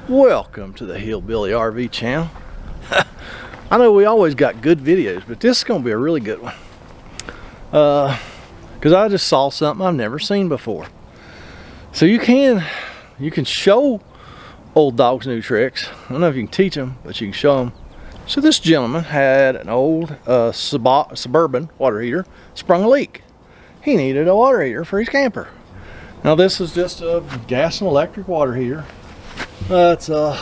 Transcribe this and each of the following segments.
Welcome to the Hillbilly RV channel. I know we always got good videos, but this is going to be a really good one. Because I just saw something I've never seen before. So you can show old dogs new tricks. I don't know if you can teach them, but you can show them. So this gentleman had an old Suburban water heater, sprung a leak. He needed a water heater for his camper. Now this is just a gas and electric water heater. It's a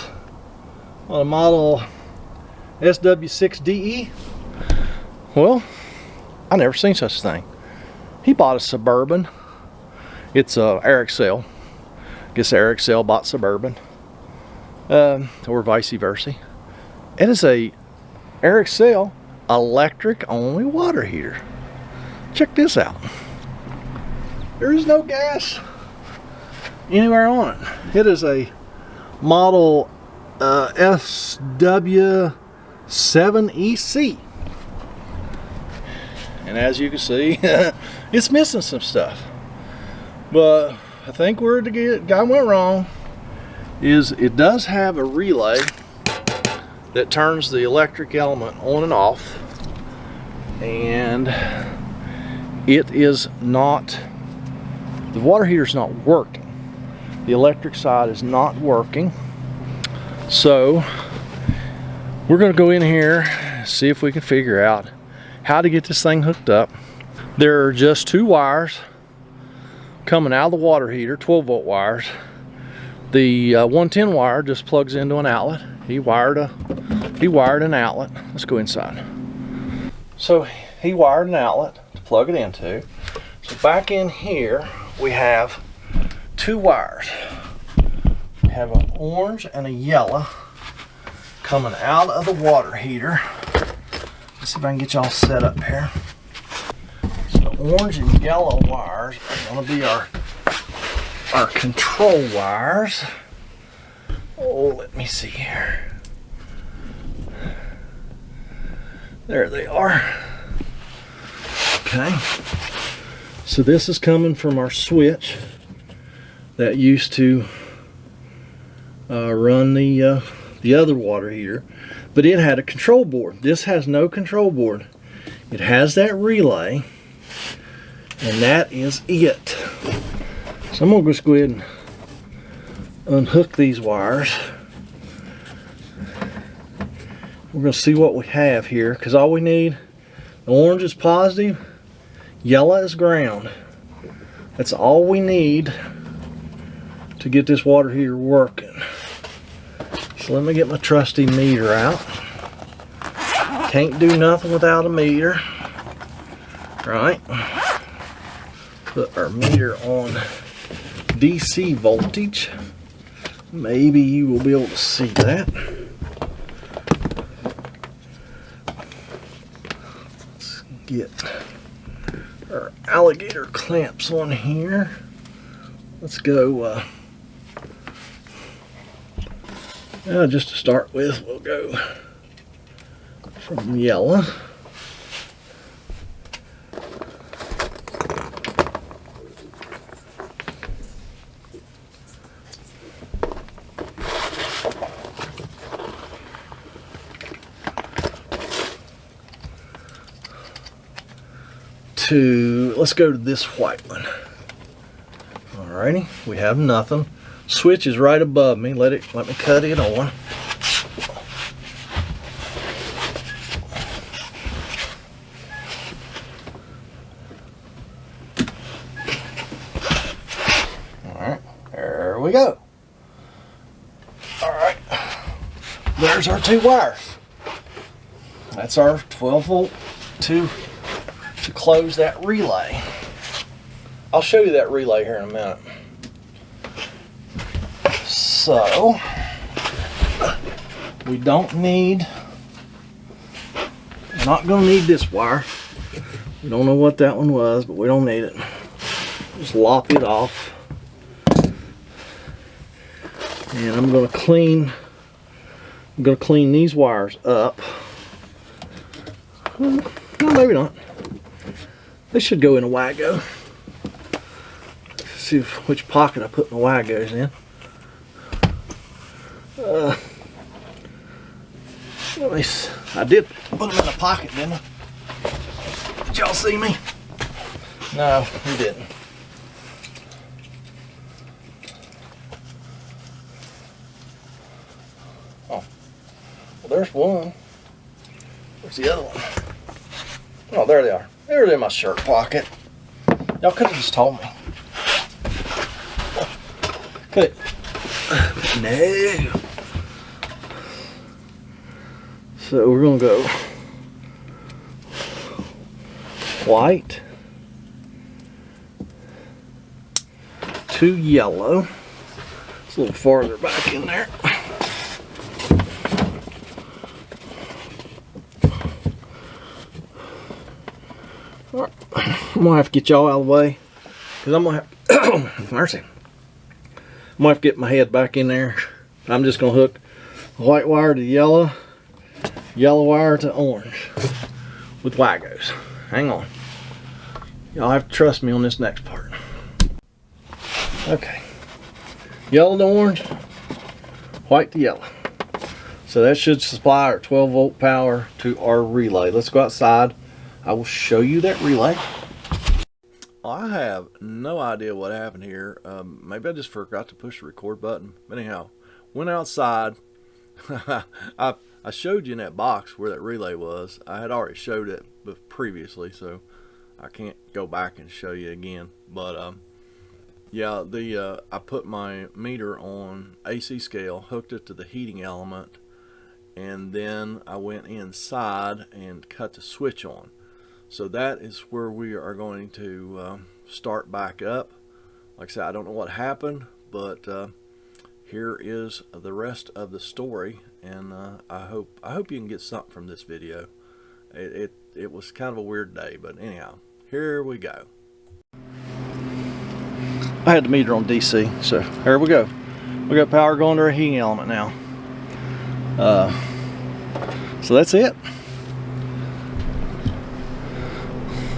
model SW6DE. Well, I never seen such a thing. He bought a Suburban. It's a Air-Excel. Guess Air-Excel bought Suburban, or vice versa. It is a Air-Excel electric only water heater. Check this out. There is no gas anywhere on it. It is a model SW7EC, and as you can see, it's missing some stuff. But I think where the guy went wrong is it does have a relay that turns the electric element on and off, and it is not, the water heater is not working. The electric side is not working. So we're going to go in here, see if we can figure out how to get this thing hooked up. There are just two wires coming out of the water heater, 12-volt wires. The 110 wire just plugs into an outlet. He wired an outlet. Let's go inside. So he wired an outlet to plug it into. So back in here we have two wires. We have an orange and a yellow coming out of the water heater. Let's see if I can get y'all set up here. So the orange and yellow wires are going to be our control wires. Oh, let me see here. There they are. Okay. So this is coming from our switch that used to run the other water heater, but it had a control board. This has no control board. It has that relay, and that is it. So I'm gonna just go ahead and unhook these wires. We're gonna see what we have here, because all we need, the orange is positive, yellow is ground. That's all we need to get this water heater working. So let me get my trusty meter out. Can't do nothing without a meter, right? Put our meter on DC voltage. Maybe you will be able to see that. Let's get our alligator clamps on here. Let's go, just to start with, we'll go from yellow. Let's go to this white one. Alrighty, we have nothing. Switch is right above me. Let me cut it on. Alright, there we go. Alright, there's our two wires. That's our 12-volt to close that relay. I'll show you that relay here in a minute. So we don't need, not going to need this wire. We don't know what that one was, but we don't need it. Just lop it off. And I'm going to clean these wires up. Well, maybe not. They should go in a Wago. See which pocket I put my Wagos in. I did put them in the pocket, didn't I? Did y'all see me? No, we didn't. Oh, well, there's one. Where's the other one? Oh, there they are. They're in my shirt pocket. Y'all could have just told me. Could it? No. So we're gonna go white to yellow. It's a little farther back in there. All right. I'm gonna have to get y'all out of the way because I'm gonna have mercy. I'm gonna have to get my head back in there. I'm just gonna hook white wire to yellow, yellow wire to orange with Wagos. Hang on. Y'all have to trust me on this next part. Okay. Yellow to orange, white to yellow. So that should supply our 12 volt power to our relay. Let's go outside. I will show you that relay. I have no idea what happened here. Maybe I just forgot to push the record button. But anyhow, went outside. I showed you in that box where that relay was. I had already showed it previously, so I can't go back and show you again. But yeah, I put my meter on AC scale, hooked it to the heating element, and then I went inside and cut the switch on. So that is where we are going to start back up. Like I said, I don't know what happened, but here is the rest of the story, and I hope you can get something from this video. It was kind of a weird day, but anyhow, here we go. I had the meter on DC, so here we go. We got power going to our heating element now. So that's it.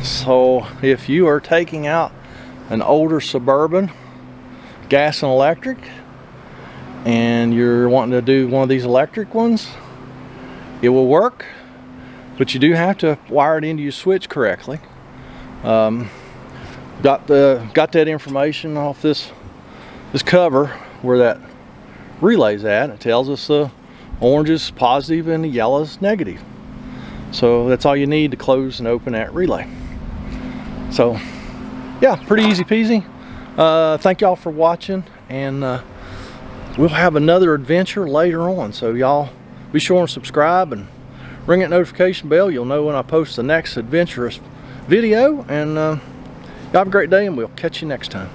So if you are taking out an older Suburban gas and electric and you're wanting to do one of these electric ones, it will work, but you do have to wire it into your switch correctly. Got that information off this cover where that relay's at. It tells us the orange is positive and the yellow is negative. So that's all you need to close and open that relay. So yeah, pretty easy peasy. Thank y'all for watching, and we'll have another adventure later on. So y'all be sure and subscribe and ring that notification bell. You'll know when I post the next adventurous video, and y'all have a great day, and we'll catch you next time.